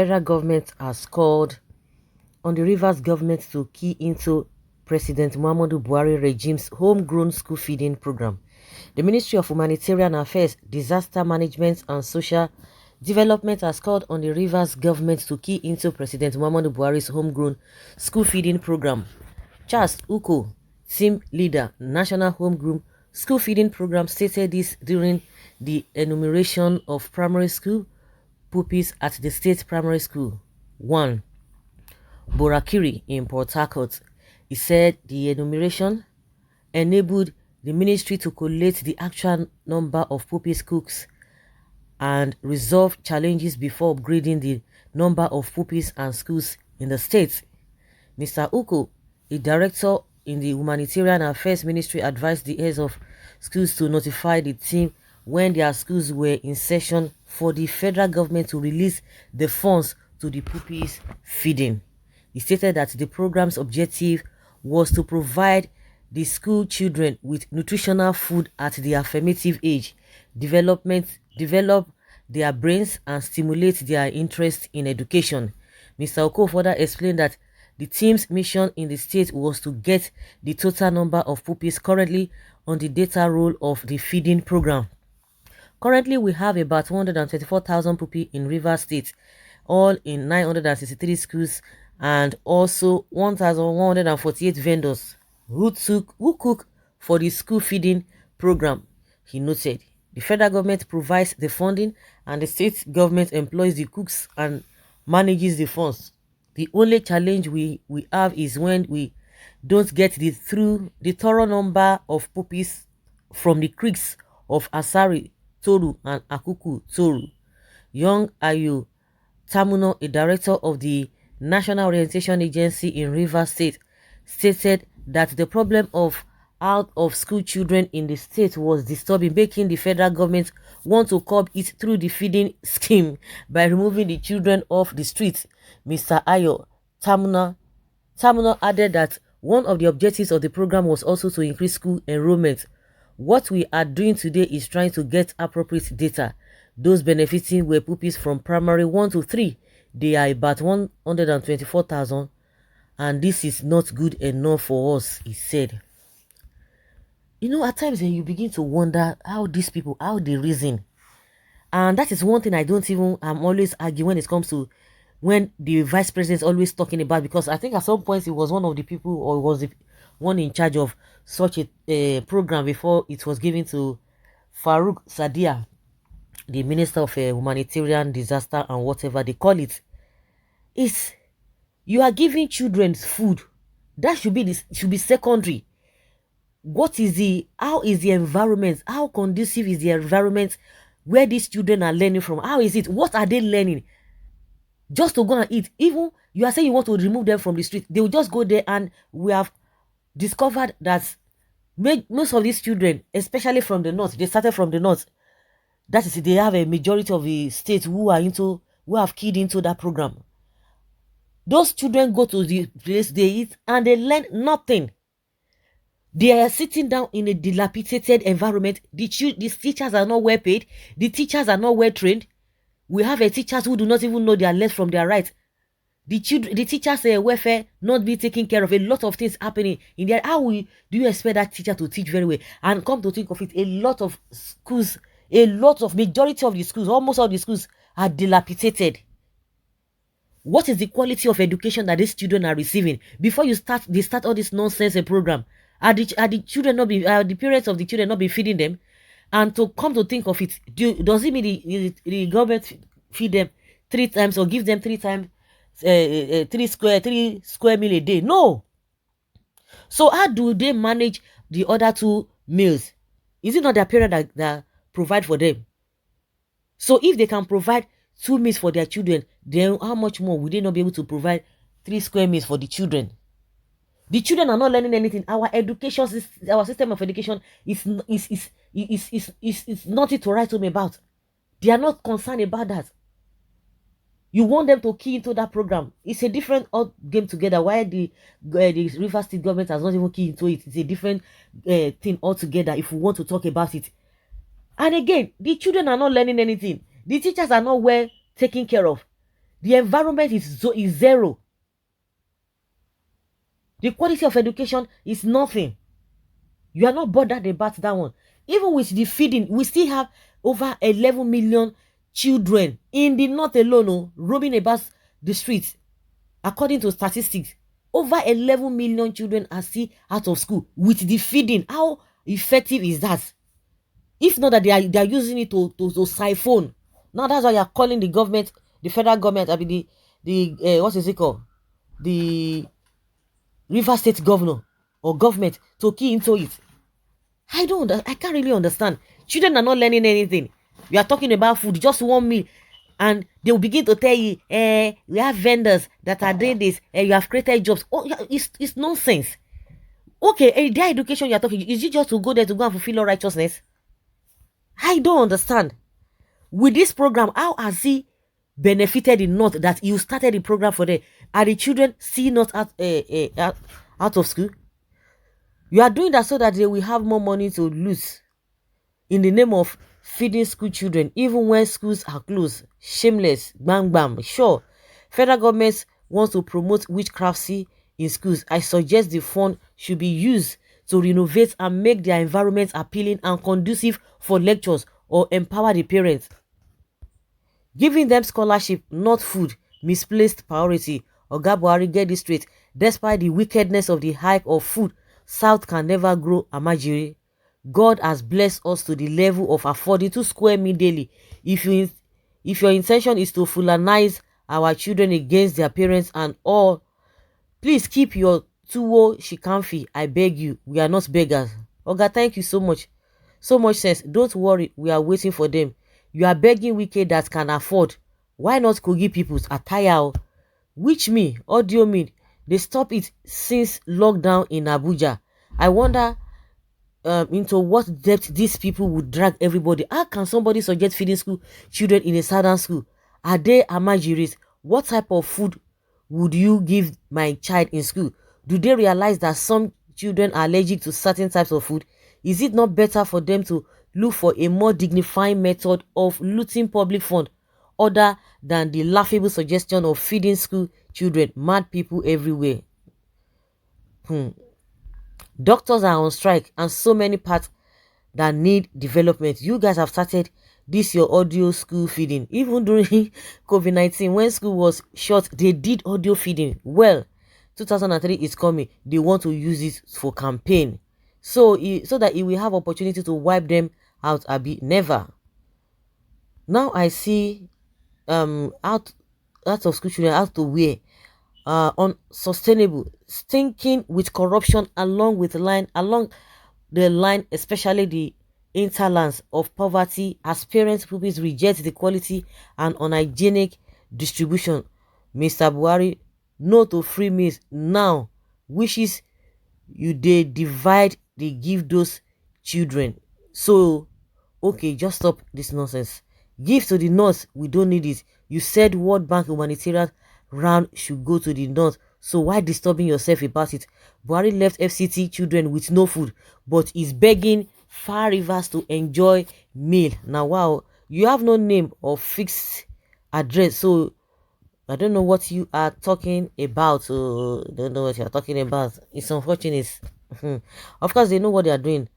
federal government has called on the Rivers government to key into President Muhammadu Buhari regime's homegrown school feeding program. The Ministry of Humanitarian Affairs, Disaster Management and Social Development has called on the Rivers government to key into President Muhammadu Buhari's homegrown school feeding program. Charles Uko, team leader, National Homegrown School Feeding Program, stated this during the enumeration of primary school pupils at the State Primary School 1, Borakiri in Port Harcourt. He said the enumeration enabled the ministry to collate the actual number of pupils cooks and resolve challenges before upgrading the number of pupils and schools in the state. Mr. Uko, a director in the Humanitarian Affairs Ministry, advised the heads of schools to notify the team when their schools were in session for the federal government to release the funds to the pupils feeding. He stated that the program's objective was to provide the school children with nutritional food at the affirmative age, develop their brains and stimulate their interest in education. Mr. Oko further explained that the team's mission in the state was to get the total number of pupils currently on the data roll of the feeding program. Currently, we have about 124,000 pupils in Rivers State, all in 963 schools, and also 1,148 vendors who cook for the school feeding program. He noted the federal government provides the funding and the state government employs the cooks and manages the funds. The only challenge we have is when we don't get the thorough number of pupils from the creeks of Asari, Toru and Akuku Toru. Young Ayu Tamuno, a director of the National Orientation Agency in Rivers State, stated that the problem of out-of-school children in the state was disturbing, making the federal government want to curb it through the feeding scheme by removing the children off the streets. Mr. Ayo Tamuno added that one of the objectives of the program was also to increase school enrollment. What we are doing today is trying to get appropriate data. Those benefiting were pupils from primary 1 to 3. They are about 124,000, and this is not good enough for us, he said. You know, at times you begin to wonder how these people, how they reason. And that is one thing I'm always arguing when it comes to when the vice president is always talking about, because I think at some point he was one of the people, or was the one in charge of such a program before it was given to Farouk Sadia, the Minister of Humanitarian Disaster and whatever they call it. Is you are giving children food. That should be secondary. How is the environment? How conducive is the environment where these children are learning from? How is it? What are they learning? Just to go and eat. Even you are saying you want to remove them from the street, they will just go there, and we have discovered that most of these children, especially from the north, they started from the north. That is, they have a majority of the states who have keyed into that program. Those children go to the place, they eat, and they learn nothing. They are sitting down in a dilapidated environment. The teachers are not well paid. The teachers are not well trained. We have teachers who do not even know their left from their right. The teachers' welfare not be taken care of. A lot of things happening in there. Do you expect that teacher to teach very well? And come to think of it, a lot of schools, majority of the schools, almost all the schools are dilapidated. What is the quality of education that these children are receiving? Before they start all this nonsense program. Are the parents of the children not be feeding them? And to come to think of it, does it mean the government feed them 3 times or give them 3 times 3 square meal a day? No. So how do they manage the other 2 meals? Is it not their parents that provide for them? So if they can provide 2 meals for their children, then how much more would they not be able to provide 3 square meals for the children? The children are not learning anything. Our system of education is nothing to write home about. They are not concerned about that. You want them to key into that program. It's a different game together. Why the River State government has not even keyed into it. It's a different thing altogether if we want to talk about it. And again, the children are not learning anything. The teachers are not well taken care of. The environment is zero. The quality of education is nothing. You are not bothered about that one. Even with the feeding, we still have over 11 million children in the north alone, roaming about the streets. According to statistics, over 11 million children are still out of school with the feeding. How effective is that? If not that they are using it to siphon. Now that's why you are calling the government, the federal government, I mean the what is it called? The River State governor or government to key into it. I can't really understand. Children are not learning anything. We are talking about food, just 1 meal, and they will begin to tell you, we have vendors that are doing this, you have created jobs. Oh, yeah, it's nonsense. Okay, their education you are talking, is it just to go there to go and fulfill all righteousness? I don't understand. With this program, how has he benefited the North that you started the program for them? Are the children still not out of school? You are doing that so that they will have more money to lose in the name of feeding school children, even when schools are closed. Shameless, bang bang. Sure, federal government wants to promote witchcrafty in schools. I suggest the fund should be used to renovate and make their environment appealing and conducive for lectures, or empower the parents. Giving them scholarship, not food, misplaced priority. Oga Buhari, get this straight. Despite the wickedness of the hype of food, South can never grow Amajiri. God has blessed us to the level of affording 2 square meal daily. If your intention is to fulanize our children against their parents and all, please keep your tuwo shikamfi. I beg you. We are not beggars. Oga, thank you so much. So much sense. Don't worry, we are waiting for them. You are begging Wike that can afford. Why not Kogi people's attire? Which me, audio me, they stop it since lockdown in Abuja. I wonder into what depth these people would drag everybody. How can somebody suggest feeding school children in a southern school? Are they amajiris? What type of food would you give my child in school? Do they realize that some children are allergic to certain types of food? Is it not better for them to look for a more dignified method of looting public fund other than the laughable suggestion of feeding school children? Mad people everywhere. Doctors are on strike and so many parts that need development. You guys have started this your audio school feeding. Even during COVID-19, when school was shut, they did audio feeding. Well, 2003 is coming. They want to use it for campaign. So that it will have opportunity to wipe them out. Abi, never. Now I see out of school children out to where unsustainable, stinking with corruption along the line, especially the interlands of poverty, as parents pupils reject the quality and unhygienic distribution. Mr. Buhari, no to free meals now. Wishes you they divide, they give those children. So okay, just stop this nonsense. Give to the north, we don't need it. You said World Bank humanitarian round should go to the north, so why disturbing yourself about it? Buhari left FCT children with no food, but is begging Far Rivers to enjoy meal. Now wow, you have no name or fixed address, so I don't know what you are talking about. Don't know what you are talking about. It's unfortunate. Of course they know what they are doing.